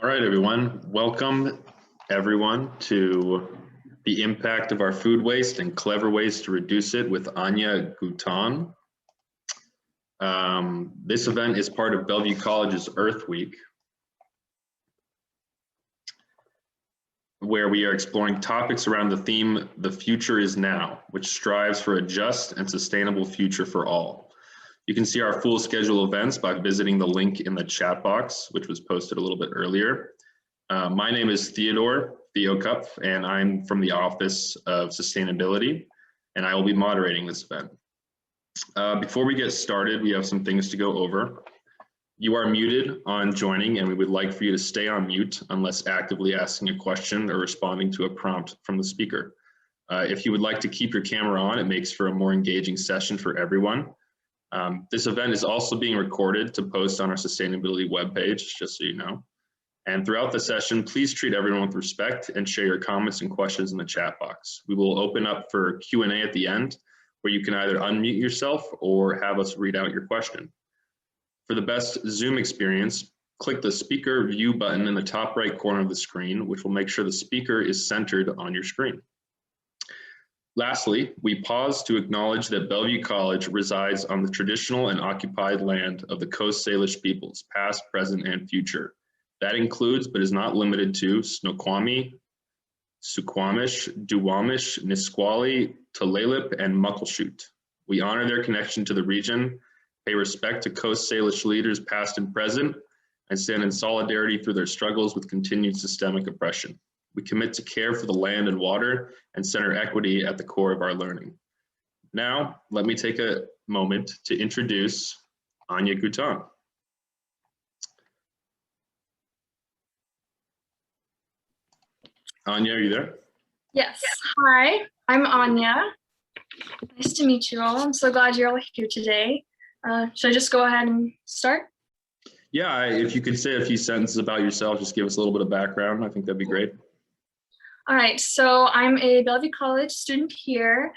All right, everyone. Welcome, everyone, to the impact of our food waste and clever ways to reduce it with Anya Guyton. This event is part of Bellevue College's Earth Week, where we are exploring topics around the theme, "The Future is Now," which strives for a just and sustainable future for all. You can see our full schedule of events by visiting the link in the chat box, which was posted a little bit earlier. My name is Theo Cup, and I'm from the Office of Sustainability, and I will be moderating this event. Before we get started, we have some things to go over. You are muted on joining, and we would like for you to stay on mute unless actively asking a question or responding to a prompt from the speaker. If you would like to keep your camera on, it makes for a more engaging session for everyone. This event is also being recorded to post on our sustainability webpage, just so you know. And throughout the session, please treat everyone with respect and share your comments and questions in the chat box. We will open up for Q&A at the end, where you can either unmute yourself or have us read out your question. For the best Zoom experience, click the speaker view button in the top right corner of the screen, which will make sure the speaker is centered on your screen. Lastly, we pause to acknowledge that Bellevue College resides on the traditional and occupied land of the Coast Salish peoples, past, present, and future. That includes, but is not limited to, Snoqualmie, Suquamish, Duwamish, Nisqually, Tulalip, and Muckleshoot. We honor their connection to the region, pay respect to Coast Salish leaders past and present, and stand in solidarity through their struggles with continued systemic oppression. We commit to care for the land and water and center equity at the core of our learning. Now, let me take a moment to introduce Anya Guyton. Anya, are you there? Yes. Hi, I'm Anya. Nice to meet you all. I'm so glad you're all here today. Should I just go ahead and start? Yeah, if you could say a few sentences about yourself, just give us a little bit of background. I think that'd be great. All right, so I'm a Bellevue College student here.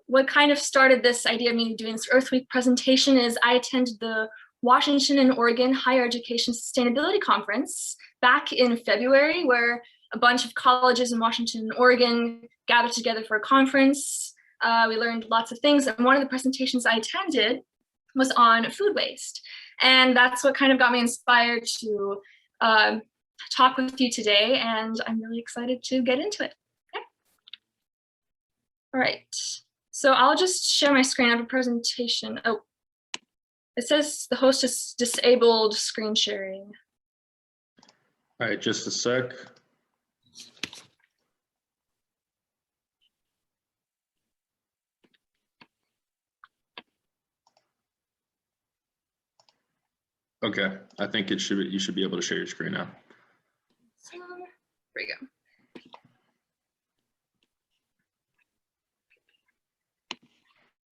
What kind of started this idea of me doing this Earth Week presentation is I attended the Washington and Oregon Higher Education Sustainability Conference back in February, where a bunch of colleges in Washington and Oregon gathered together for a conference. We learned lots of things, and one of the presentations I attended was on food waste. And that's what kind of got me inspired to talk with you today, and I'm really excited to get into it. Okay. All right, so I'll just share my screen. I have a presentation. Oh, it says the host has disabled screen sharing. All right, just a sec. Okay, I think you should be able to share your screen now. So, here we go.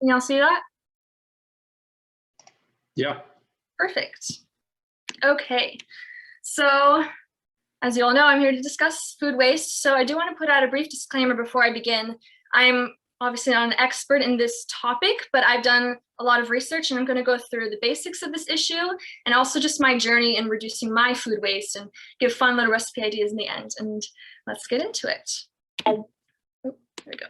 Can y'all see that? Yeah. Perfect. Okay, so as you all know, I'm here to discuss food waste. So I do want to put out a brief disclaimer before I begin. I'm obviously not an expert in this topic, but I've done a lot of research, and I'm going to go through the basics of this issue and also just my journey in reducing my food waste and give fun little recipe ideas in the end. And let's get into it. Oh, there we go.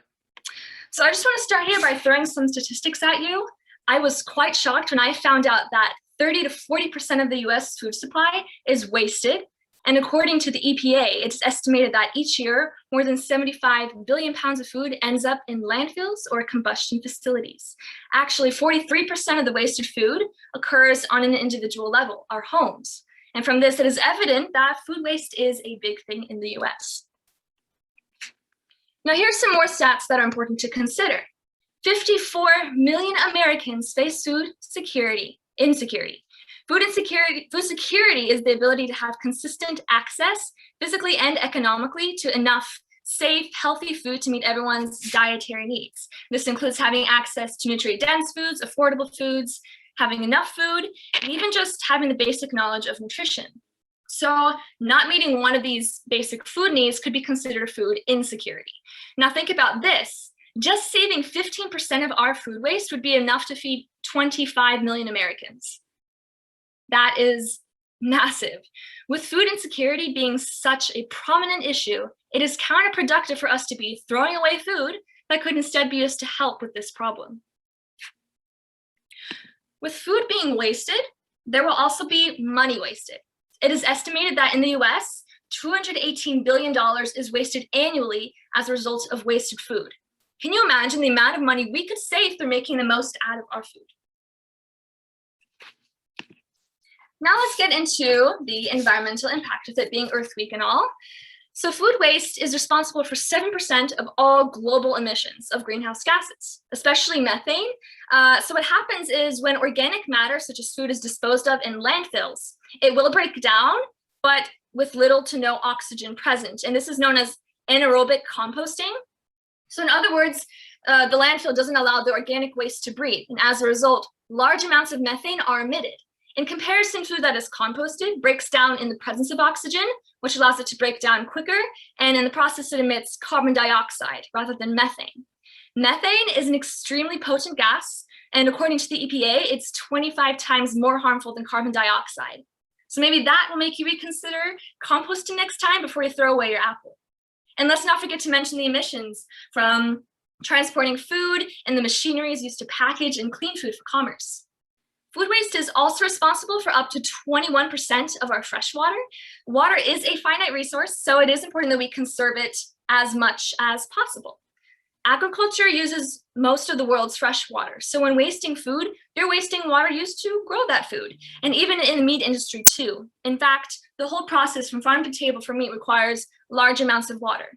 So I just want to start here by throwing some statistics at you. I was quite shocked when I found out that 30 to 40% of the US food supply is wasted. And according to the EPA, it's estimated that each year, more than 75 billion pounds of food ends up in landfills or combustion facilities. Actually, 43% of the wasted food occurs on an individual level, our homes. And from this, it is evident that food waste is a big thing in the US. Now, here's some more stats that are important to consider. 54 million Americans face food insecurity. Food security is the ability to have consistent access, physically and economically, to enough safe, healthy food to meet everyone's dietary needs. This includes having access to nutrient-dense foods, affordable foods, having enough food, and even just having the basic knowledge of nutrition. So not meeting one of these basic food needs could be considered food insecurity. Now think about this. Just saving 15% of our food waste would be enough to feed 25 million Americans. That is massive. With food insecurity being such a prominent issue, it is counterproductive for us to be throwing away food that could instead be used to help with this problem. With food being wasted, there will also be money wasted. It is estimated that in the US, $218 billion is wasted annually as a result of wasted food. Can you imagine the amount of money we could save through making the most out of our food? Now let's get into the environmental impact, with it being Earth Week and all. So food waste is responsible for 7% of all global emissions of greenhouse gases, especially methane. So what happens is when organic matter, such as food, is disposed of in landfills, it will break down, but with little to no oxygen present. And this is known as anaerobic composting. So in other words, the landfill doesn't allow the organic waste to breathe. And as a result, large amounts of methane are emitted. In comparison, food that is composted breaks down in the presence of oxygen, which allows it to break down quicker. And in the process, it emits carbon dioxide rather than methane. Methane is an extremely potent gas. And according to the EPA, it's 25 times more harmful than carbon dioxide. So maybe that will make you reconsider composting next time before you throw away your apple. And let's not forget to mention the emissions from transporting food and the machineries used to package and clean food for commerce. Food waste is also responsible for up to 21% of our fresh water. Water is a finite resource, so it is important that we conserve it as much as possible. Agriculture uses most of the world's fresh water. So when wasting food, you're wasting water used to grow that food. And even in the meat industry too. In fact, the whole process from farm to table for meat requires large amounts of water.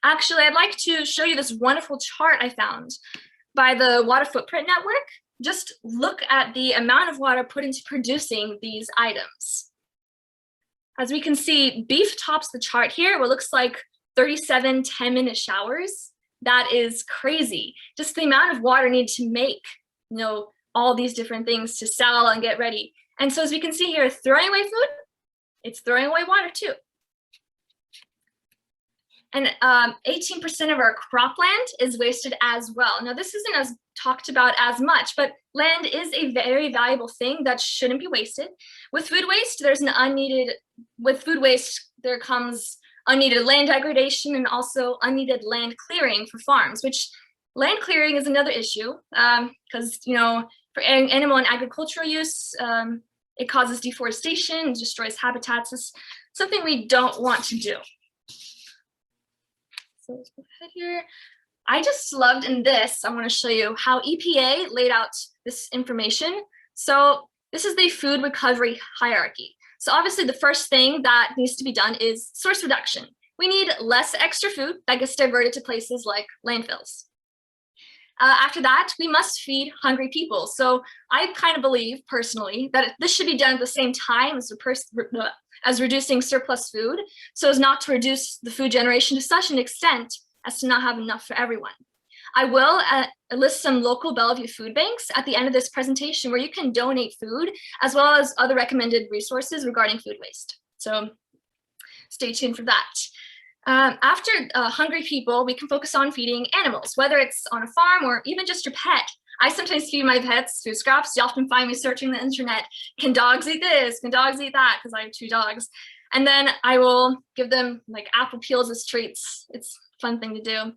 Actually, I'd like to show you this wonderful chart I found by the Water Footprint Network. Just look at the amount of water put into producing these items. As we can see, beef tops the chart here, what looks like 37 10-minute showers. That is crazy. Just the amount of water needed to make, all these different things to sell and get ready. And so as we can see here, throwing away food, it's throwing away water too. And 18% of our cropland is wasted as well. Now, this isn't as talked about as much, but land is a very valuable thing that shouldn't be wasted. With food waste, there comes unneeded land degradation and also unneeded land clearing for farms, which land clearing is another issue because, for animal and agricultural use, it causes deforestation and destroys habitats. It's something we don't want to do. So let's go ahead here. I just loved in this, I want to show you how EPA laid out this information. So this is the food recovery hierarchy. So obviously the first thing that needs to be done is source reduction. We need less extra food that gets diverted to places like landfills. After that, we must feed hungry people. So I kind of believe personally that this should be done at the same time as reducing surplus food, so as not to reduce the food generation to such an extent as to not have enough for everyone. I will list some local Bellevue food banks at the end of this presentation where you can donate food, as well as other recommended resources regarding food waste. So stay tuned for that. After hungry people, we can focus on feeding animals, whether it's on a farm or even just your pet. I sometimes feed my pets food scraps. You often find me searching the internet. Can dogs eat this? Can dogs eat that? Because I have 2 dogs. And then I will give them like apple peels as treats. It's a fun thing to do.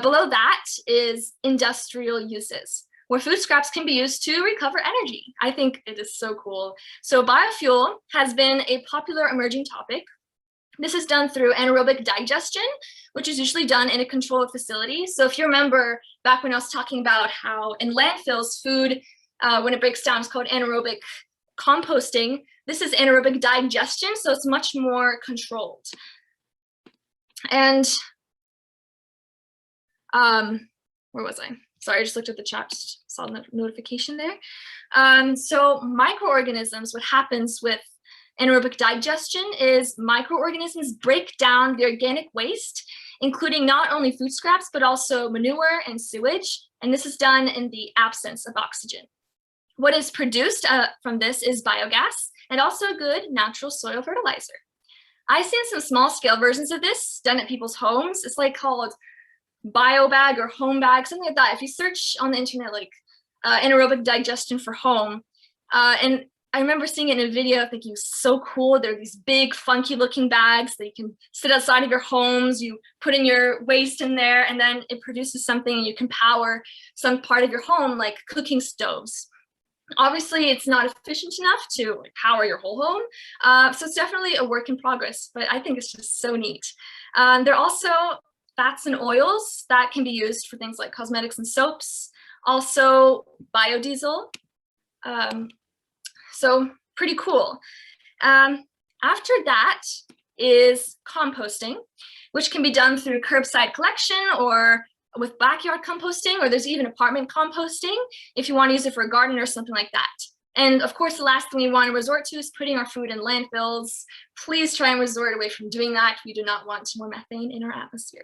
Below that is industrial uses, where food scraps can be used to recover energy. I think it is so cool. So biofuel has been a popular emerging topic. This is done through anaerobic digestion, which is usually done in a controlled facility. So if you remember back when I was talking about how in landfills, food, when it breaks down, is called anaerobic composting. This is anaerobic digestion, so it's much more controlled. And where was I? Sorry, I just looked at the chat, just saw the notification there. So microorganisms, what happens with anaerobic digestion is microorganisms break down the organic waste, including not only food scraps, but also manure and sewage. And this is done in the absence of oxygen. What is produced from this is biogas and also a good natural soil fertilizer. I've seen some small scale versions of this done at people's homes. It's like called biobag or home bag, something like that. If you search on the internet, like anaerobic digestion for home, and I remember seeing it in a video thinking, so cool. They're these big, funky looking bags that you can sit outside of your homes. You put in your waste in there, and then it produces something, and you can power some part of your home, like cooking stoves. Obviously, it's not efficient enough to power your whole home. So it's definitely a work in progress, but I think it's just so neat. There are also fats and oils that can be used for things like cosmetics and soaps, also biodiesel. So pretty cool. After that is composting, which can be done through curbside collection or with backyard composting, or there's even apartment composting if you want to use it for a garden or something like that. And of course, the last thing we want to resort to is putting our food in landfills. Please try and resort away from doing that. We do not want more methane in our atmosphere.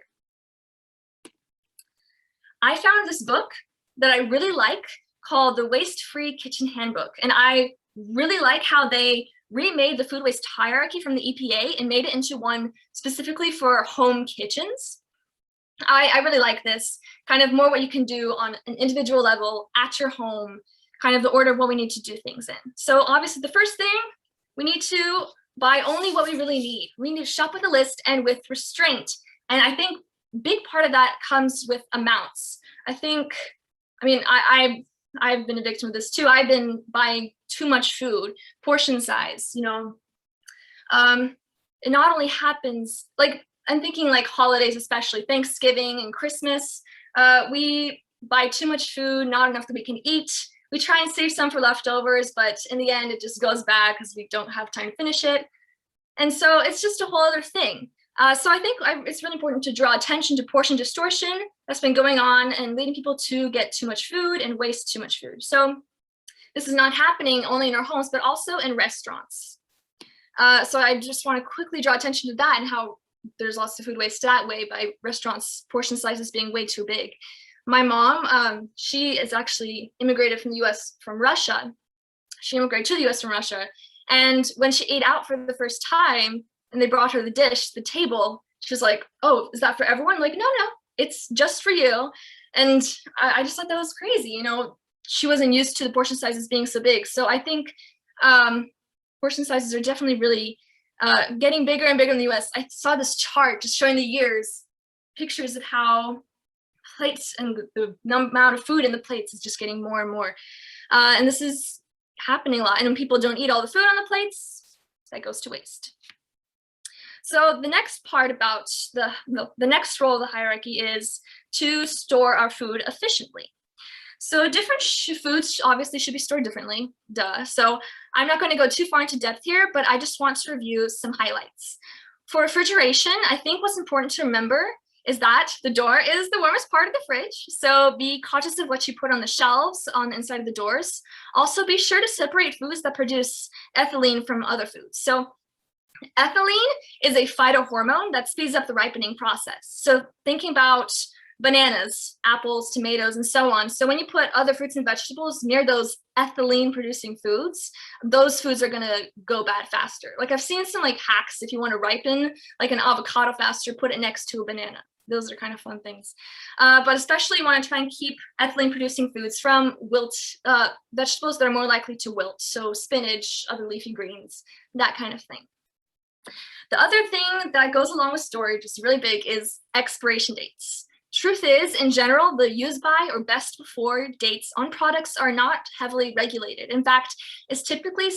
I found this book that I really like called The Waste-Free Kitchen Handbook. And I really like how they remade the food waste hierarchy from the EPA and made it into one specifically for home kitchens. I really like this, kind of more what you can do on an individual level at your home, kind of the order of what we need to do things in. So obviously the first thing, we need to buy only what we really need. We need to shop with a list and with restraint. And I think a big part of that comes with amounts. I've been a victim of this too. I've been buying too much food, portion size, it not only happens, like, I'm thinking like holidays, especially Thanksgiving and Christmas, we buy too much food, not enough that we can eat. We try and save some for leftovers, but in the end, it just goes bad because we don't have time to finish it. And so it's just a whole other thing. So I think it's really important to draw attention to portion distortion that's been going on and leading people to get too much food and waste too much food. So this is not happening only in our homes, but also in restaurants. So I just want to quickly draw attention to that and how there's lots of food waste that way by restaurants' portion sizes being way too big. My mom, she is actually immigrated from the US from Russia. She immigrated to the US from Russia. And when she ate out for the first time and they brought her the dish, the table, she was like, oh, is that for everyone? I'm like, no, it's just for you. And I just thought that was crazy. She wasn't used to the portion sizes being so big. So I think portion sizes are definitely really getting bigger and bigger in the US. I saw this chart just showing the years, pictures of how plates and the amount of food in the plates is just getting more and more. And this is happening a lot. And when people don't eat all the food on the plates, that goes to waste. So the next part about the next role of the hierarchy is to store our food efficiently. So different foods obviously should be stored differently, duh. So I'm not going to go too far into depth here, but I just want to review some highlights. For refrigeration, I think what's important to remember is that the door is the warmest part of the fridge. So be cautious of what you put on the shelves on the inside of the doors. Also be sure to separate foods that produce ethylene from other foods. So ethylene is a phytohormone that speeds up the ripening process. So thinking about bananas, apples, tomatoes, and so on. So when you put other fruits and vegetables near those ethylene producing foods, those foods are gonna go bad faster. Like I've seen some like hacks if you want to ripen like an avocado faster, put it next to a banana. Those are kind of fun things. But especially you want to try and keep ethylene producing foods from vegetables that are more likely to wilt. So spinach, other leafy greens, that kind of thing. The other thing that goes along with storage is really big is expiration dates. Truth is, in general, the use by or best before dates on products are not heavily regulated. In fact, it typically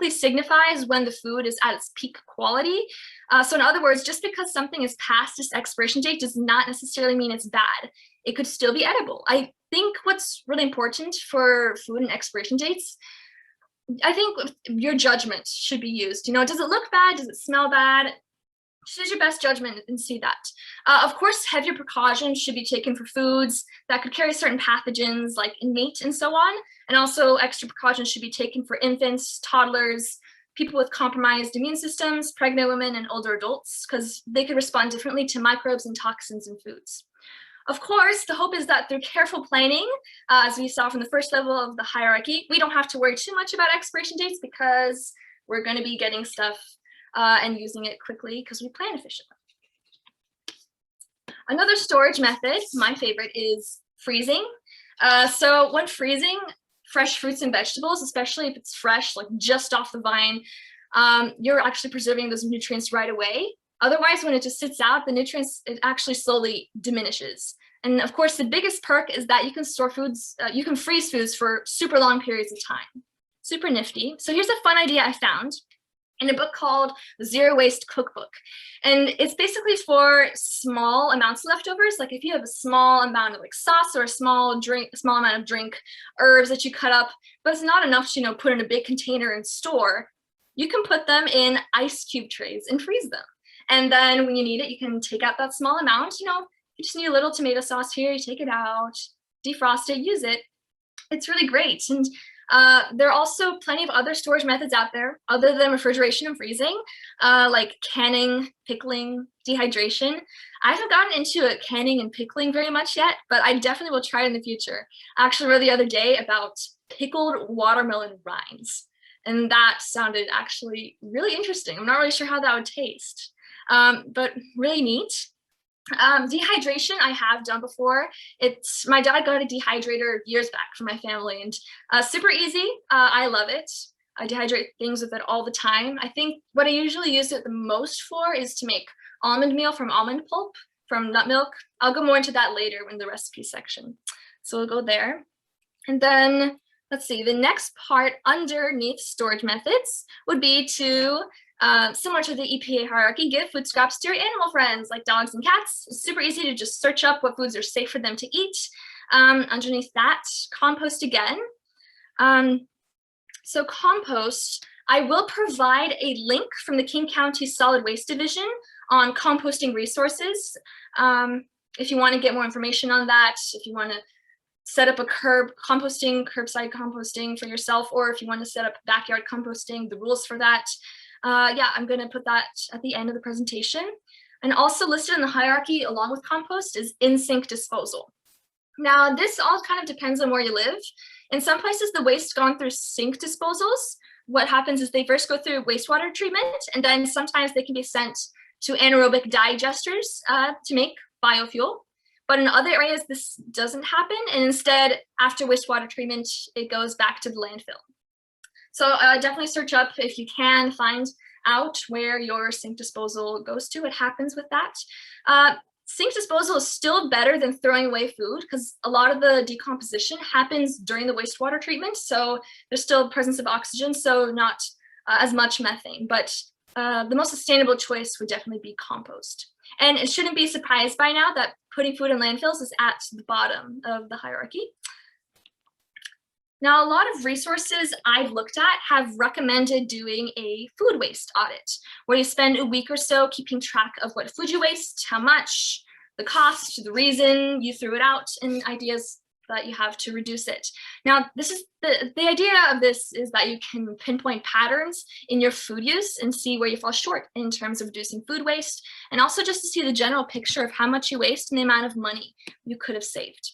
signifies when the food is at its peak quality. So in other words, just because something is past its expiration date does not necessarily mean it's bad. It could still be edible. I think what's really important for food and expiration dates, I think your judgment should be used. Does it look bad? Does it smell bad? Use your best judgment and see that. Of course, heavier precautions should be taken for foods that could carry certain pathogens like innate and so on. And also extra precautions should be taken for infants, toddlers, people with compromised immune systems, pregnant women, and older adults, because they could respond differently to microbes and toxins in foods. Of course, the hope is that through careful planning, as we saw from the first level of the hierarchy, we don't have to worry too much about expiration dates because we're going to be getting stuff and using it quickly because we plan efficiently. Another storage method, my favorite, is freezing. So when freezing fresh fruits and vegetables, especially if it's fresh, like just off the vine, you're actually preserving those nutrients right away. Otherwise, when it just sits out, the nutrients, it actually slowly diminishes. And of course, the biggest perk is that you can store foods, you can freeze foods for super long periods of time. Super nifty. So here's a fun idea I found in a book called The Zero Waste Cookbook. And it's basically for small amounts of leftovers. Like if you have a small amount of like sauce or a small amount of drink, herbs that you cut up, but it's not enough to, put in a big container and store, you can put them in ice cube trays and freeze them. And then when you need it, you can take out that small amount, you just need a little tomato sauce here, you take it out, defrost it, use it. It's really great. And there are also plenty of other storage methods out there other than refrigeration and freezing, like canning, pickling, dehydration. I haven't gotten into canning and pickling very much yet, but I definitely will try it in the future. I actually read the other day about pickled watermelon rinds, and that sounded actually really interesting. I'm not really sure how that would taste, but really neat. Dehydration I have done before. My dad got a dehydrator years back for my family, and super easy. I love it. I dehydrate things with it all the time. I think what I usually use it the most for is to make almond meal from almond pulp from nut milk. I'll go more into that later in the recipe section. So we'll go there. And then let's see, the next part underneath storage methods would be to similar to the EPA hierarchy, give food scraps to your animal friends like dogs and cats. It's super easy to just search up what foods are safe for them to eat. Underneath that, compost again. So compost, I will provide a link from the King County Solid Waste Division on composting resources. If you want to get more information on that, if you want to set up a curbside composting for yourself, or if you want to set up backyard composting, the rules for that. Yeah, I'm going to put that at the end of the presentation. And also listed in the hierarchy along with compost is in-sink disposal. Now, this all kind of depends on where you live. In some places, the waste gone through sink disposals. What happens is they first go through wastewater treatment, and then sometimes they can be sent to anaerobic digesters to make biofuel. But in other areas, this doesn't happen. And instead, after wastewater treatment, it goes back to the landfill. So definitely search up if you can find out where your sink disposal goes to. What happens with that? Sink disposal is still better than throwing away food because a lot of the decomposition happens during the wastewater treatment. So there's still presence of oxygen, so not as much methane. But the most sustainable choice would definitely be compost. And it shouldn't be surprised by now that putting food in landfills is at the bottom of the hierarchy. Now, a lot of resources I've looked at have recommended doing a food waste audit, where you spend a week or so keeping track of what food you waste, how much, the cost, the reason you threw it out, and ideas that you have to reduce it. Now, this is the idea of this is that you can pinpoint patterns in your food use and see where you fall short in terms of reducing food waste, and also just to see the general picture of how much you waste and the amount of money you could have saved.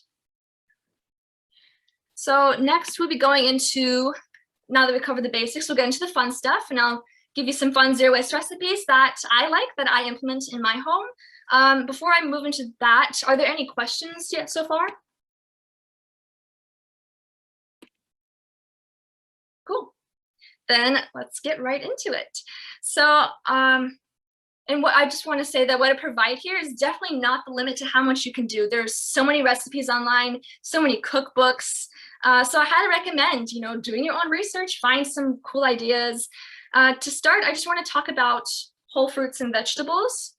So next we'll be going into, now that we covered the basics, we'll get into the fun stuff, and I'll give you some fun zero waste recipes that I like, that I implement in my home. Before I move into that, are there any questions yet so far? Cool. Then let's get right into it. So, and what I just want to say that what I provide here is definitely not the limit to how much you can do. There's so many recipes online, so many cookbooks. So I highly recommend, doing your own research, find some cool ideas. To start, I just want to talk about whole fruits and vegetables.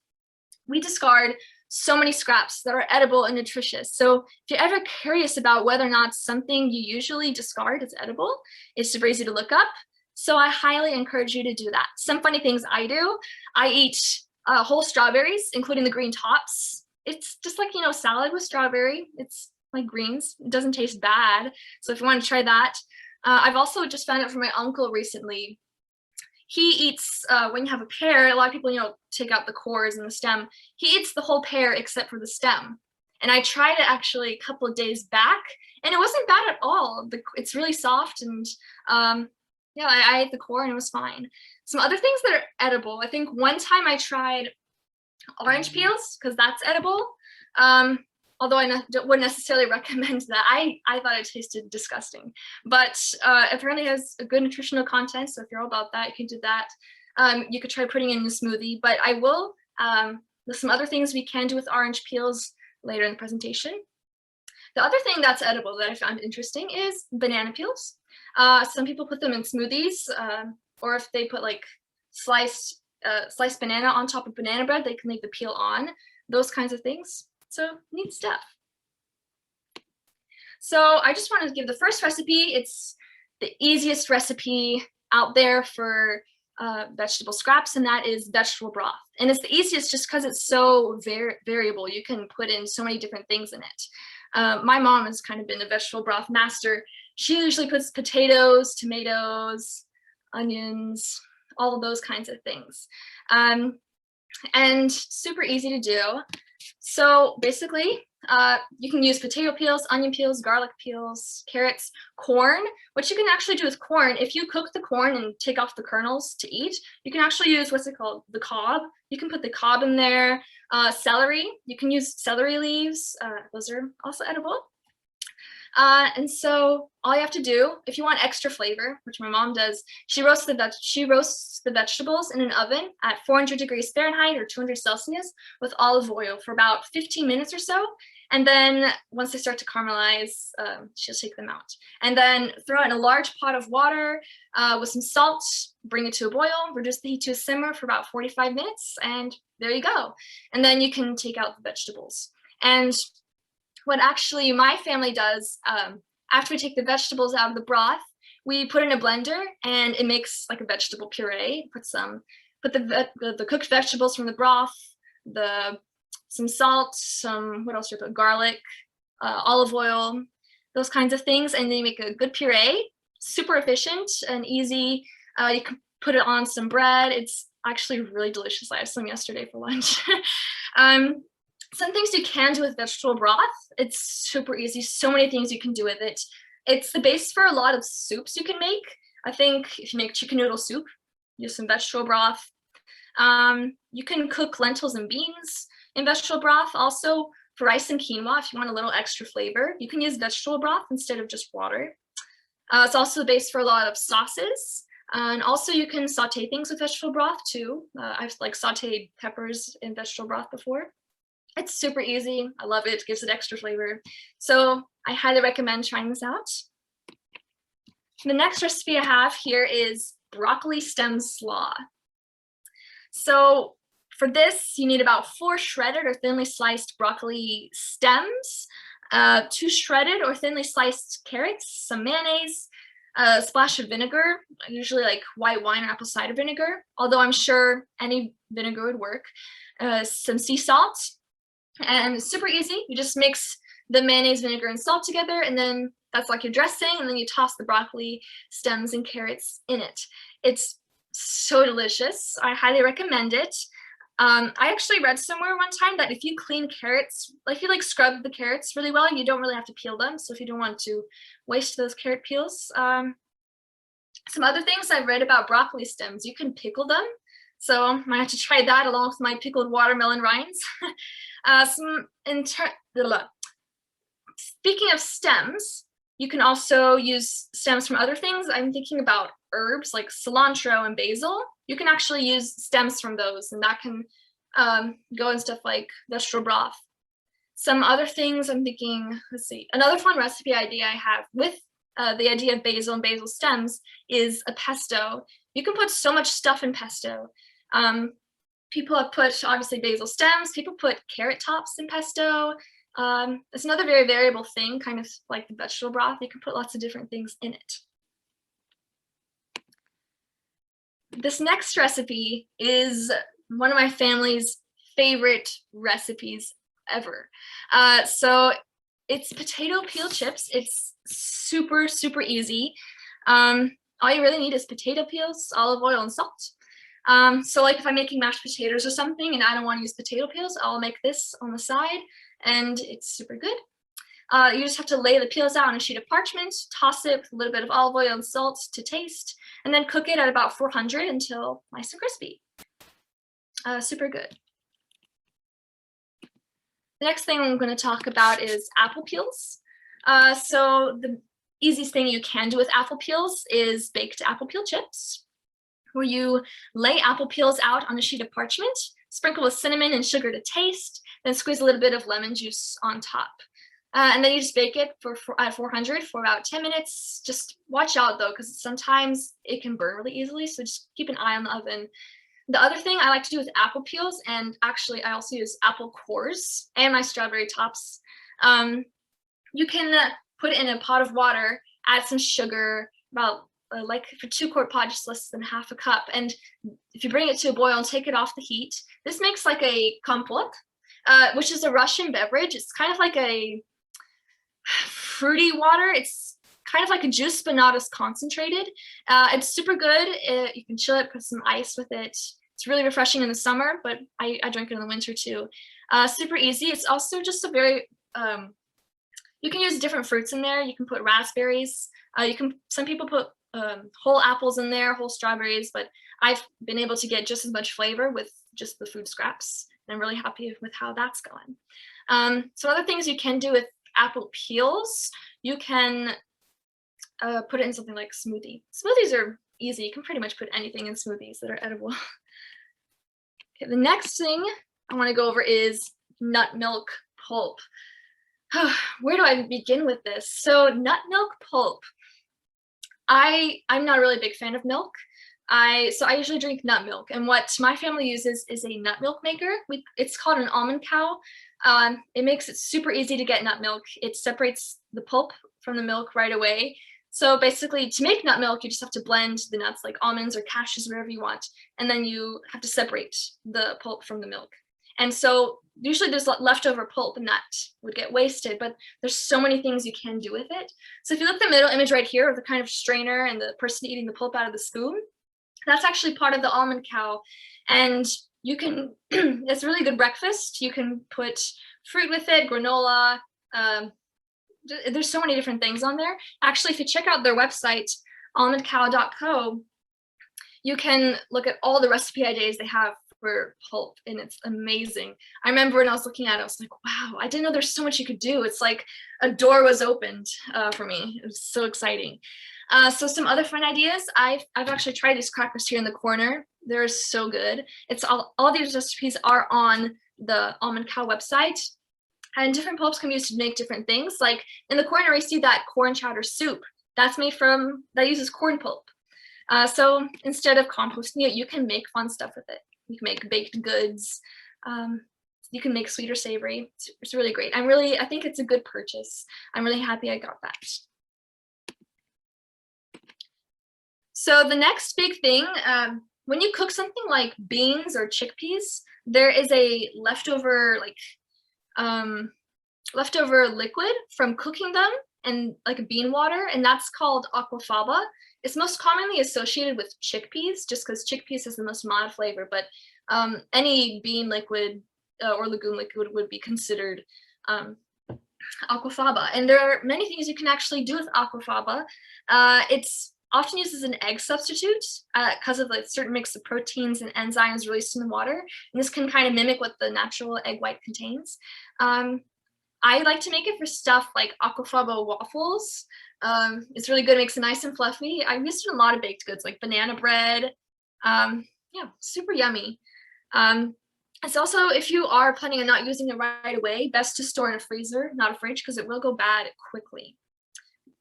We discard so many scraps that are edible and nutritious. So if you're ever curious about whether or not something you usually discard is edible, it's super easy to look up. So I highly encourage you to do that. Some funny things I do, I eat whole strawberries, including the green tops. It's just like, salad with strawberry. It's like greens. It doesn't taste bad. So if you want to try that. I've also just found out from my uncle recently. He eats, when you have a pear, a lot of people, take out the cores and the stem. He eats the whole pear except for the stem. And I tried it actually a couple of days back, and it wasn't bad at all. It's really soft, and yeah, I ate the core and it was fine. Some other things that are edible. I think one time I tried orange peels because that's edible. although I wouldn't necessarily recommend that. I thought it tasted disgusting, but apparently it has a good nutritional content. So if you're all about that, you can do that. You could try putting it in a smoothie, but I will, there's some other things we can do with orange peels later in the presentation. The other thing that's edible that I found interesting is banana peels. Some people put them in smoothies, or if they put like sliced banana on top of banana bread, they can leave the peel on, those kinds of things. So neat stuff. So I just wanted to give the first recipe. It's the easiest recipe out there for vegetable scraps, and that is vegetable broth. And it's the easiest just because it's so variable. You can put in so many different things in it. My mom has kind of been a vegetable broth master. She usually puts potatoes, tomatoes, onions, all of those kinds of things. And super easy to do. So basically, you can use potato peels, onion peels, garlic peels, carrots, corn. What you can actually do with corn, if you cook the corn and take off the kernels to eat, you can actually use what's it called, the cob. You can put the cob in there. Celery, you can use celery leaves. Those are also edible. And so all you have to do, if you want extra flavor, which my mom does, she roasts the vegetables in an oven at 400 degrees Fahrenheit or 200 Celsius with olive oil for about 15 minutes or so. And then once they start to caramelize, she'll take them out. And then throw it in a large pot of water with some salt, bring it to a boil, reduce the heat to a simmer for about 45 minutes, and there you go. And then you can take out the vegetables. And what actually my family does, after we take the vegetables out of the broth, we put it in a blender and it makes like a vegetable puree. Put the cooked vegetables from the broth, some salt, what else do you put? Garlic, olive oil, those kinds of things, and then you make a good puree. Super efficient and easy. You can put it on some bread. It's actually really delicious. I had some yesterday for lunch. Some things you can do with vegetable broth. It's super easy. So many things you can do with it. It's the base for a lot of soups you can make. I think if you make chicken noodle soup, use some vegetable broth. You can cook lentils and beans in vegetable broth. Also, for rice and quinoa, if you want a little extra flavor, you can use vegetable broth instead of just water. It's also the base for a lot of sauces. And also you can saute things with vegetable broth too. I've like sauteed peppers in vegetable broth before. It's super easy. I love it. It gives it extra flavor. So I highly recommend trying this out. The next recipe I have here is broccoli stem slaw. So for this, you need about 4 shredded or thinly sliced broccoli stems, 2 shredded or thinly sliced carrots, some mayonnaise, a splash of vinegar, usually like white wine or apple cider vinegar, although I'm sure any vinegar would work, some sea salt. And it's super easy. You just mix the mayonnaise, vinegar, and salt together, and then that's like your dressing, and then you toss the broccoli stems and carrots in it. It's so delicious. I highly recommend it. I actually read somewhere one time that if you clean carrots, like if you like scrub the carrots really well, you don't really have to peel them. So if you don't want to waste those carrot peels. Some other things I've read about broccoli stems, you can pickle them. So I might have to try that along with my pickled watermelon rinds. Speaking of stems, you can also use stems from other things. I'm thinking about herbs like cilantro and basil. You can actually use stems from those, and that can go in stuff like vegetable broth. Some other things I'm thinking, let's see, another fun recipe idea I have with the idea of basil and basil stems is a pesto. You can put so much stuff in pesto. People have put obviously basil stems, people put carrot tops in pesto. It's another very variable thing, kind of like the vegetable broth. You can put lots of different things in it. This next recipe is one of my family's favorite recipes ever. So it's potato peel chips. It's super, super easy. All you really need is potato peels, olive oil, and salt. So like if I'm making mashed potatoes or something and I don't want to use potato peels, I'll make this on the side, and it's super good. You just have to lay the peels out on a sheet of parchment, toss it with a little bit of olive oil and salt to taste, and then cook it at about 400 until nice and crispy. Super good. The next thing I'm going to talk about is apple peels. So the easiest thing you can do with apple peels is baked apple peel chips, where you lay apple peels out on a sheet of parchment, sprinkle with cinnamon and sugar to taste, then squeeze a little bit of lemon juice on top. And then you just bake it at 400 for about 10 minutes. Just watch out though, because sometimes it can burn really easily. So just keep an eye on the oven. The other thing I like to do with apple peels, and actually I also use apple cores and my strawberry tops. You can put it in a pot of water, add some sugar, about like for 2-quart pot, just less than half a cup. And if you bring it to a boil and take it off the heat, this makes like a compote, which is a Russian beverage. It's kind of like a fruity water. It's kind of like a juice, but not as concentrated. It's super good. You can chill it, put some ice with it. It's really refreshing in the summer, but I drink it in the winter too. Super easy. It's also just a very, you can use different fruits in there. You can put raspberries. Some people put whole apples in there, whole strawberries, but I've been able to get just as much flavor with just the food scraps. And I'm really happy with how that's going. So other things you can do with apple peels, you can put it in something like smoothie. Smoothies are easy. You can pretty much put anything in smoothies that are edible. Okay, the next thing I want to go over is nut milk pulp. Where do I begin with this? So nut milk pulp. I'm not really a big fan of milk. So I usually drink nut milk, and what my family uses is a nut milk maker. It's called an almond cow. It makes it super easy to get nut milk. It separates the pulp from the milk right away. So basically, to make nut milk, you just have to blend the nuts like almonds or cashews, whatever you want, and then you have to separate the pulp from the milk. And so usually there's leftover pulp and that would get wasted, but there's so many things you can do with it. So if you look at the middle image right here of the kind of strainer and the person eating the pulp out of the spoon, that's actually part of the almond cow. And you can, it's a really good breakfast. You can put fruit with it, granola. There's so many different things on there. Actually, if you check out their website, almondcow.co, you can look at all the recipe ideas they have for pulp, and it's amazing. I remember when I was looking at it, I was like, wow, I didn't know there's so much you could do. It's like a door was opened for me. It was so exciting. So some other fun ideas. I've actually tried these crackers here in the corner. They're so good. It's all these recipes are on the Almond Cow website, and different pulps can be used to make different things. Like in the corner, we see that corn chowder soup. That uses corn pulp. So instead of composting it, you can make fun stuff with it. You can make baked goods. You can make sweet or savory. It's really great. I think it's a good purchase. I'm really happy I got that. So the next big thing, when you cook something like beans or chickpeas, there is a leftover liquid from cooking them, and like bean water, and that's called aquafaba. It's most commonly associated with chickpeas, just because chickpeas has the most mild flavor, but any bean liquid or legume liquid would be considered aquafaba. And there are many things you can actually do with aquafaba. It's often used as an egg substitute because of a certain mix of proteins and enzymes released in the water. And this can kind of mimic what the natural egg white contains. I like to make it for stuff like aquafaba waffles. It's really good, it makes it nice and fluffy. I've used it in a lot of baked goods like banana bread. Yeah, super yummy. It's also, if you are planning on not using it right away, best to store in a freezer, not a fridge, because it will go bad quickly.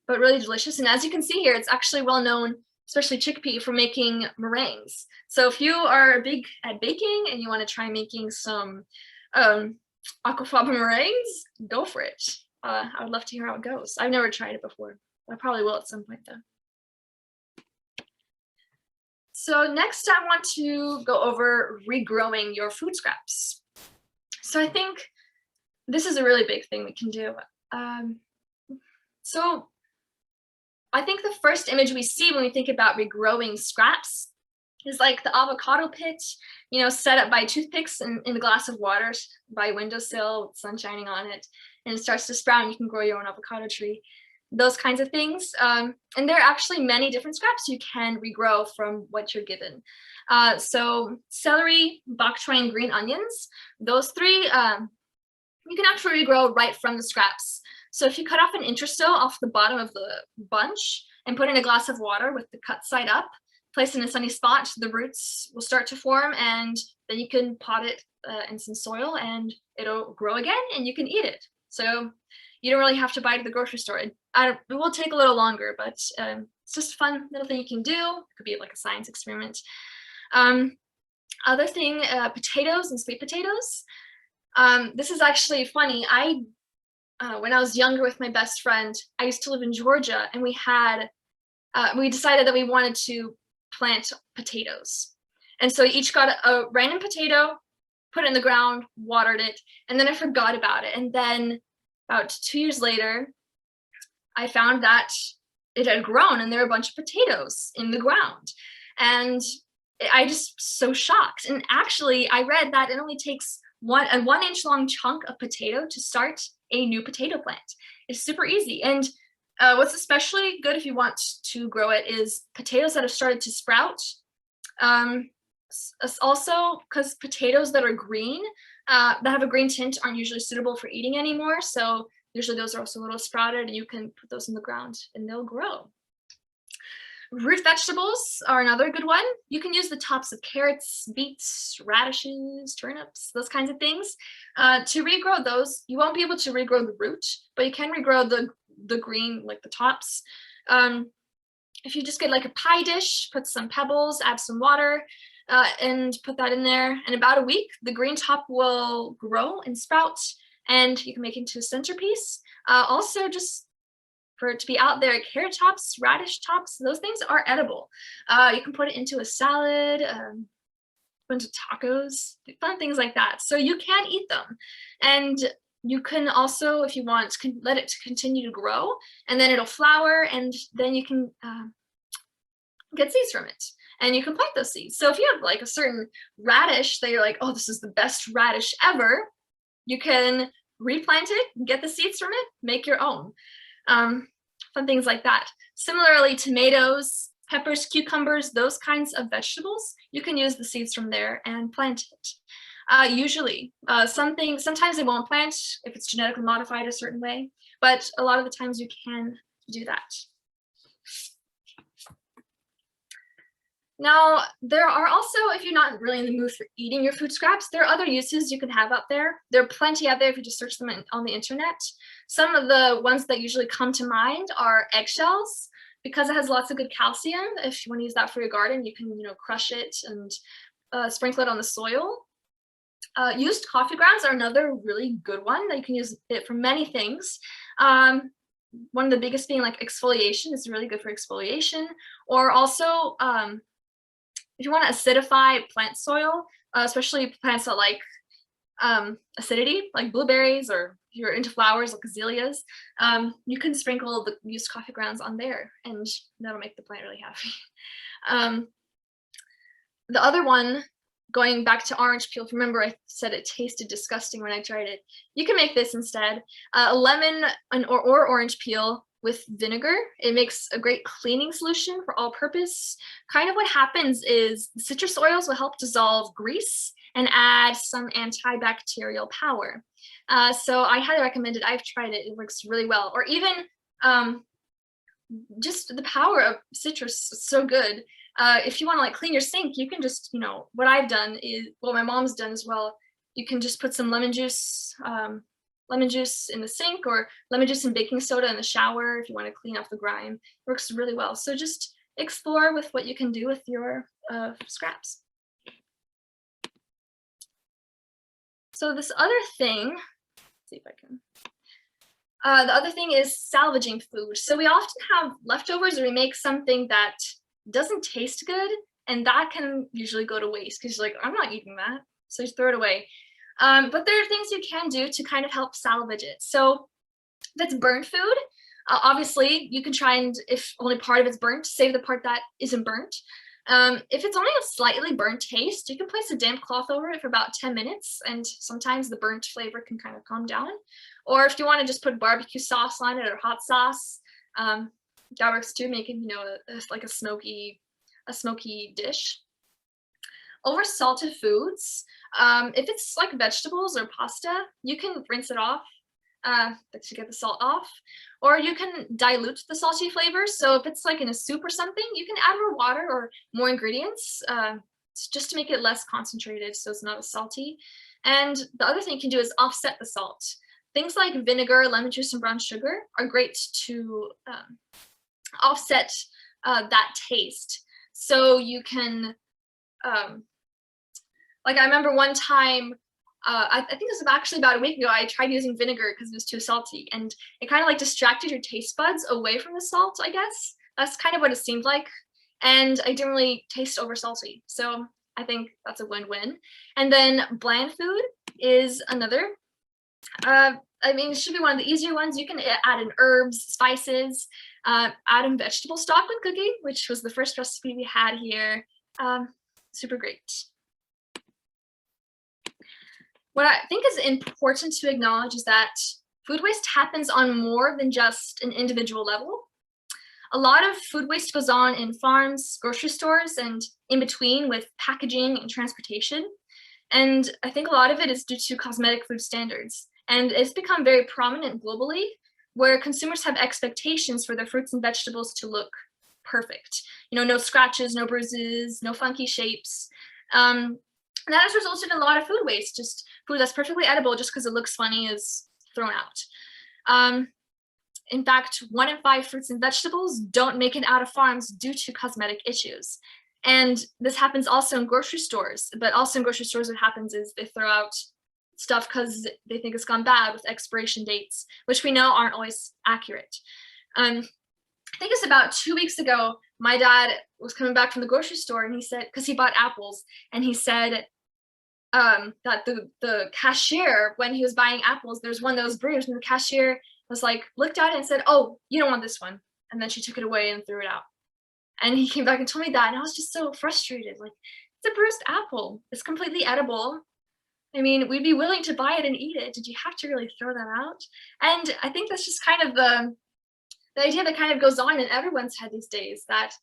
But really delicious. And as you can see here, it's actually well known, especially chickpea, for making meringues. So if you are big at baking and you want to try making some aquafaba meringues, go for it. I would love to hear how it goes. I've never tried it before. I probably will at some point though. So next I want to go over regrowing your food scraps. So I think this is a really big thing we can do. So I think the first image we see when we think about regrowing scraps is like the avocado pit, set up by toothpicks in a glass of water by a windowsill with sun shining on it, and it starts to sprout and you can grow your own avocado tree. Those kinds of things. And there are actually many different scraps you can regrow from what you're given. So celery, bok choy, and green onions, those three, you can actually regrow right from the scraps. So if you cut off an interstill off the bottom of the bunch and put in a glass of water with the cut side up, place in a sunny spot, the roots will start to form, and then you can pot it in some soil and it'll grow again and you can eat it. So you don't really have to buy it at the grocery store. It will take a little longer, but it's just a fun little thing you can do. It could be like a science experiment. Other thing, potatoes and sweet potatoes. This is actually funny. When I was younger with my best friend, I used to live in Georgia, and we decided that we wanted to plant potatoes. And so we each got a random potato, put it in the ground, watered it, and then I forgot about it. And then about 2 years later, I found that it had grown and there were a bunch of potatoes in the ground. And I just so shocked. And actually, I read that it only takes a 1 inch long chunk of potato to start a new potato plant. It's super easy. And what's especially good if you want to grow it is potatoes that have started to sprout. Also, because potatoes that are green, that have a green tint, aren't usually suitable for eating anymore. So usually those are also a little sprouted, and you can put those in the ground and they'll grow. Root vegetables are another good one. You can use the tops of carrots, beets, radishes, turnips, those kinds of things. To regrow those, you won't be able to regrow the root, but you can regrow the green, like the tops. If you just get like a pie dish, put some pebbles, add some water, and put that in there. In about a week, the green top will grow and sprout, and you can make it into a centerpiece. Also, just for it to be out there, carrot tops, radish tops, those things are edible. You can put it into a salad, into tacos, fun things like that. So you can eat them. And you can also, if you want, let it continue to grow, and then it'll flower, and then you can get seeds from it. And you can plant those seeds. So if you have like a certain radish that you're like, oh, this is the best radish ever, you can replant it, get the seeds from it, make your own. Fun things like that. Similarly, tomatoes, peppers, cucumbers, those kinds of vegetables, you can use the seeds from there and plant it. Usually, sometimes they won't plant if it's genetically modified a certain way, but a lot of the times you can do that. Now, there are also, if you're not really in the mood for eating your food scraps, there are other uses you can have out there. There are plenty out there if you just search them on the internet. Some of the ones that usually come to mind are eggshells, because it has lots of good calcium. If you want to use that for your garden, you can, crush it and sprinkle it on the soil. Used coffee grounds are another really good one that you can use it for many things. One of the biggest being like exfoliation is really good for exfoliation, or also if you want to acidify plant soil, especially plants that like acidity, like blueberries, or if you're into flowers like azaleas, you can sprinkle the used coffee grounds on there, and that'll make the plant really happy. The other one, going back to orange peel, remember I said it tasted disgusting when I tried it. You can make this instead. A lemon or orange peel with vinegar. It makes a great cleaning solution for all purpose. Kind of what happens is the citrus oils will help dissolve grease and add some antibacterial power. So I highly recommend it. I've tried it. It works really well. Or even just the power of citrus is so good. If you want to like clean your sink, you can just, what I've done is, what my mom's done as well, you can just put some lemon juice in the sink, or lemon juice and baking soda in the shower if you want to clean off the grime. It works really well. So just explore with what you can do with your scraps. So this other thing, let's see if I can. The other thing is salvaging food. So we often have leftovers, or we make something that doesn't taste good, and that can usually go to waste because you're like, I'm not eating that, so just throw it away. But there are things you can do to kind of help salvage it. So if it's burnt food, obviously you can try, and if only part of it's burnt, save the part that isn't burnt. If it's only a slightly burnt taste, you can place a damp cloth over it for about 10 minutes, and sometimes the burnt flavor can kind of calm down. Or if you want to just put barbecue sauce on it, or hot sauce, that works too, making, like a smoky dish. Over salted foods, If it's like vegetables or pasta, you can rinse it off to get the salt off, or you can dilute the salty flavors. So if it's like in a soup or something, you can add more water or more ingredients just to make it less concentrated so it's not as salty. And the other thing you can do is offset the salt. Things like vinegar, lemon juice, and brown sugar are great to offset that taste. So you can, like I remember one time, I think this was actually about a week ago, I tried using vinegar because it was too salty, and it kind of like distracted your taste buds away from the salt, I guess. That's kind of what it seemed like. And I didn't really taste over salty. So I think that's a win-win. And then bland food is another. I mean, it should be one of the easier ones. You can add in herbs, spices, add in vegetable stock when cooking, which was the first recipe we had here. Super great. What I think is important to acknowledge is that food waste happens on more than just an individual level. A lot of food waste goes on in farms, grocery stores, and in between with packaging and transportation. And I think a lot of it is due to cosmetic food standards. And it's become very prominent globally, where consumers have expectations for their fruits and vegetables to look perfect. You know, no scratches, no bruises, no funky shapes. And that has resulted in a lot of food waste. Just food that's perfectly edible just because it looks funny is thrown out. In fact, 1 in 5 fruits and vegetables don't make it out of farms due to cosmetic issues. And this happens also in grocery stores, but also in grocery stores what happens is they throw out stuff because they think it's gone bad with expiration dates, which we know aren't always accurate. I think it's about 2 weeks ago, my dad was coming back from the grocery store and he said, because he bought apples, and he said that the cashier, when he was buying apples, there's one that was bruised, and the cashier was like, looked at it and said, "Oh, you don't want this one." And then she took it away and threw it out. And he came back and told me that, and I was just so frustrated. Like, it's a bruised apple. It's completely edible. I mean, we'd be willing to buy it and eat it. Did you have to really throw that out? And I think that's just kind of the idea that kind of goes on in everyone's head these days, that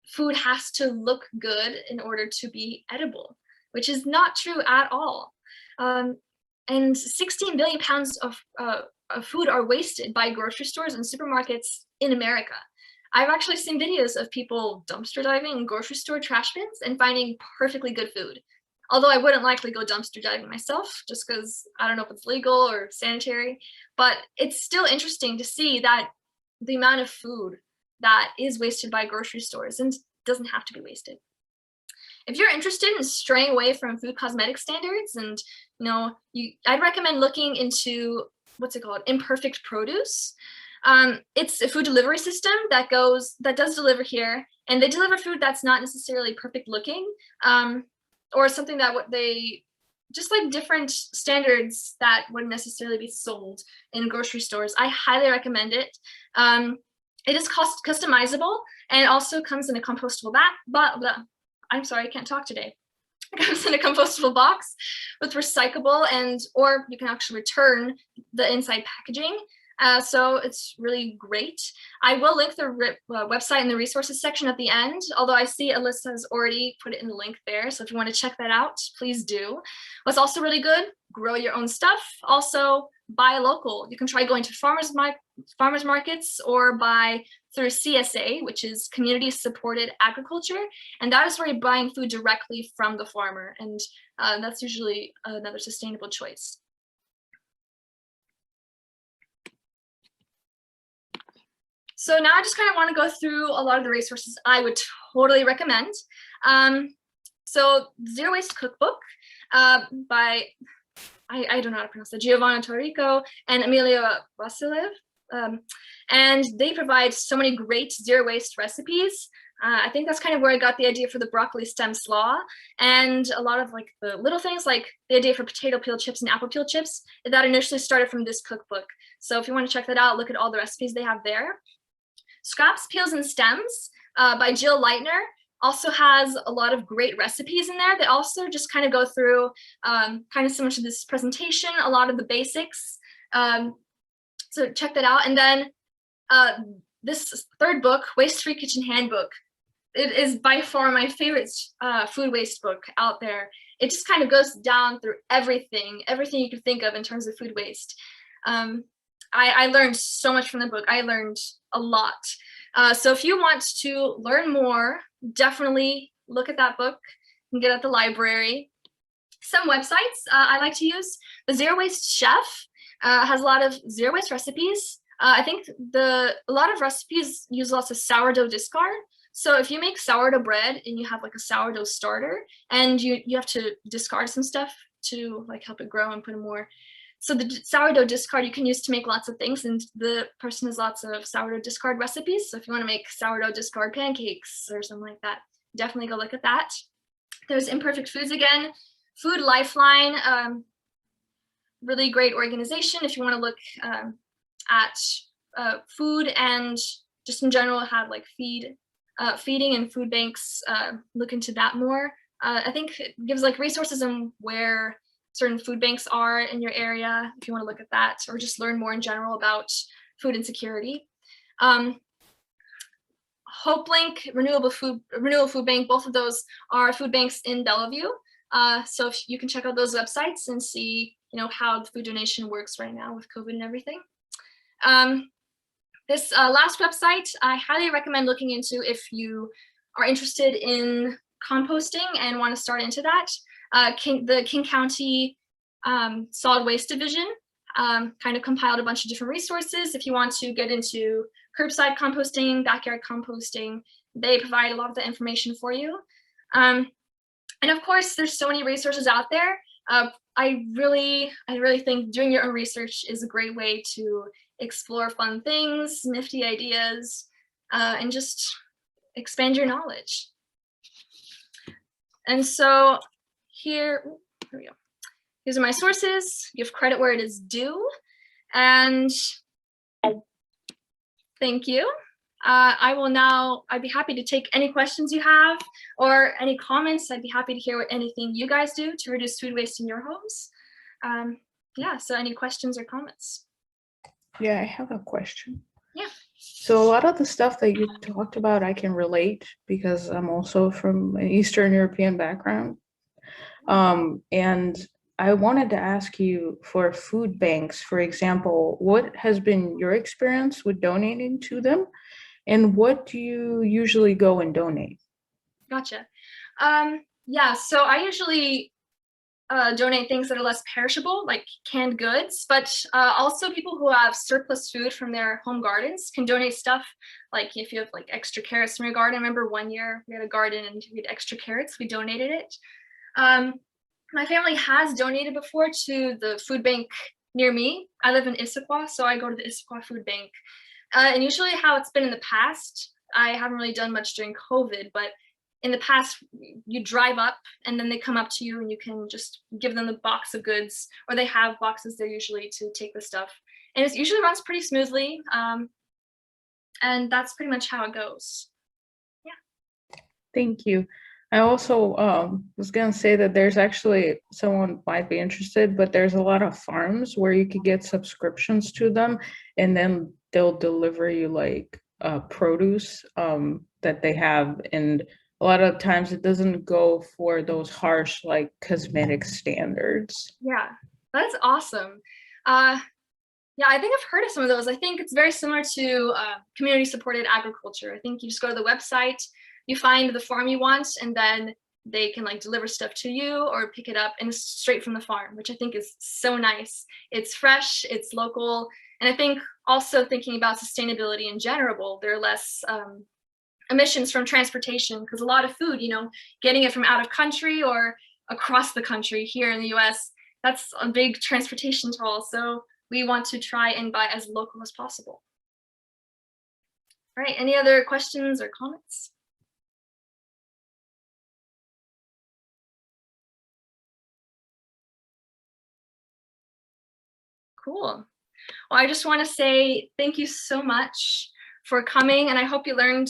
food has to look good in order to be edible, which is not true at all. And 16 billion pounds of food are wasted by grocery stores and supermarkets in America. I've actually seen videos of people dumpster diving in grocery store trash bins and finding perfectly good food. Although I wouldn't likely go dumpster diving myself, just because I don't know if it's legal or sanitary, but it's still interesting to see that the amount of food that is wasted by grocery stores and doesn't have to be wasted. If you're interested in straying away from food cosmetic standards, and I'd recommend looking into what's it called, imperfect produce. It's a food delivery system that does deliver here, and they deliver food that's not necessarily perfect looking, or something that they just like different standards that wouldn't necessarily be sold in grocery stores. I highly recommend it. It is customizable, and it also comes in a compostable I'm sorry, I can't talk today. It comes in a compostable box with recyclable, or you can actually return the inside packaging. So it's really great. I will link the website in the resources section at the end, although I see Alyssa has already put it in the link there. So if you want to check that out, please do. What's also really good, grow your own stuff. Also buy local. You can try going to farmers markets or buy through CSA, which is community supported agriculture. And that is where you're buying food directly from the farmer. And that's usually another sustainable choice. So now I just kind of want to go through a lot of the resources I would totally recommend. So Zero Waste Cookbook by, I don't know how to pronounce it, Giovanna Torrico and Amelia Vasilev. And they provide so many great zero waste recipes. I think that's kind of where I got the idea for the broccoli stem slaw, and a lot of like the little things like the idea for potato peel chips and apple peel chips that initially started from this cookbook. So if you want to check that out, look at all the recipes they have there. Scraps, Peels, and Stems by Jill Leitner also has a lot of great recipes in there. They also just kind of go through, kind of similar to this presentation, a lot of the basics. So check that out. And then this third book, Waste-Free Kitchen Handbook. it is by far my favorite food waste book out there. It just kind of goes down through everything you could think of in terms of food waste. I learned so much from the book. I learned a lot. So if you want to learn more, definitely look at that book and get at the library. Some websites I like to use. The Zero Waste Chef has a lot of zero waste recipes. I think a lot of recipes use lots of sourdough discard. So if you make sourdough bread and you have like a sourdough starter and you have to discard some stuff to like help it grow and put in more. So the sourdough discard you can use to make lots of things, and the person has lots of sourdough discard recipes. So if you want to make sourdough discard pancakes or something like that, definitely go look at that. There's Imperfect Foods again. Food Lifeline, really great organization if you want to look at food and just in general have like feeding and food banks. Look into that more. I think it gives like resources on where certain food banks are in your area if you want to look at that, or just learn more in general about food insecurity. HopeLink, Renewable Food Bank, both of those are food banks in Bellevue. So if you can check out those websites and see, how the food donation works right now with COVID and everything. This last website, I highly recommend looking into if you are interested in composting and want to start into that. The King County Solid Waste Division kind of compiled a bunch of different resources. If you want to get into curbside composting, backyard composting, they provide a lot of the information for you. And of course, there's so many resources out there. I really think doing your own research is a great way to explore fun things, nifty ideas, and just expand your knowledge. And so here we go. These are my sources. Give credit where it is due. And thank you. I'd be happy to take any questions you have or any comments. I'd be happy to hear what anything you guys do to reduce food waste in your homes. Yeah, so any questions or comments? Yeah, I have a question. Yeah. So a lot of the stuff that you talked about, I can relate because I'm also from an Eastern European background. And I wanted to ask you for food banks, for example, what has been your experience with donating to them? And what do you usually go and donate? Gotcha. Yeah, so I usually donate things that are less perishable, like canned goods, but also people who have surplus food from their home gardens can donate stuff. Like if you have like extra carrots from your garden. I remember one year we had a garden and we had extra carrots, we donated it. My family has donated before to the food bank near me. I live in Issaquah, so I go to the Issaquah Food Bank. And usually how it's been in the past, I haven't really done much during COVID, but in the past, you drive up and then they come up to you and you can just give them the box of goods, or they have boxes there usually to take the stuff. And it usually runs pretty smoothly. And that's pretty much how it goes. Yeah. Thank you. I also was going to say that there's actually someone might be interested, but there's a lot of farms where you could get subscriptions to them, and then they'll deliver you like produce that they have. And a lot of times it doesn't go for those harsh like cosmetic standards. Yeah, that's awesome. Yeah, I think I've heard of some of those. I think it's very similar to community supported agriculture. I think you just go to the website, you find the farm you want, and then they can like deliver stuff to you or pick it up and it's straight from the farm, which I think is so nice. It's fresh, it's local. And I think also thinking about sustainability in general, there are less emissions from transportation, because a lot of food, getting it from out of country or across the country here in the US, that's a big transportation toll. So we want to try and buy as local as possible. All right, any other questions or comments? Cool. Well, I just want to say thank you so much for coming, and I hope you learned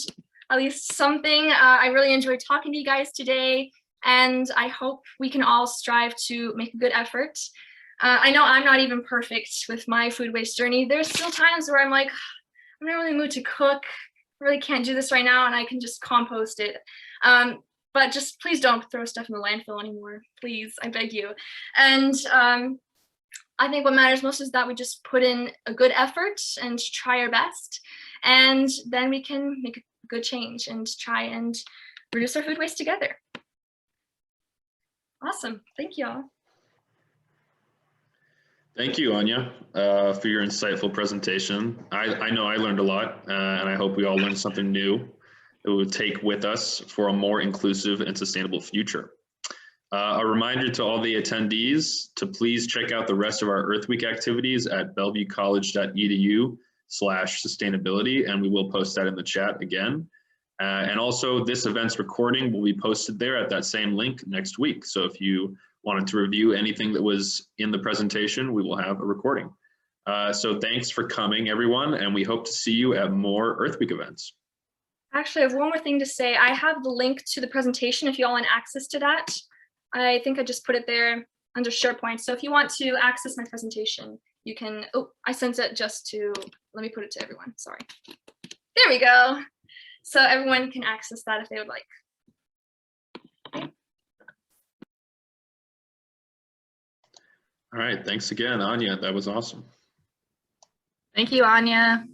at least something. I really enjoyed talking to you guys today, and I hope we can all strive to make a good effort. I know I'm not even perfect with my food waste journey. There's still times where I'm like, I'm not really in the mood to cook, really can't do this right now and I can just compost it. But just please don't throw stuff in the landfill anymore. Please, I beg you. And I think what matters most is that we just put in a good effort and try our best. And then we can make a good change and try and reduce our food waste together. Awesome. Thank you all. Thank you, Anya, for your insightful presentation. I know I learned a lot, and I hope we all learned something new that we would take with us for a more inclusive and sustainable future. A reminder to all the attendees to please check out the rest of our Earth Week activities at bellevuecollege.edu/sustainability, and we will post that in the chat again. And also this event's recording will be posted there at that same link next week. So if you wanted to review anything that was in the presentation, we will have a recording. So thanks for coming, everyone, and we hope to see you at more Earth Week events. Actually, I have one more thing to say. I have the link to the presentation if you all want access to that. I think I just put it there under SharePoint. So if you want to access my presentation, you can, oh, I sent it just to, let me put it to everyone, sorry. There we go. So everyone can access that if they would like. All right, thanks again, Anya. That was awesome. Thank you, Anya.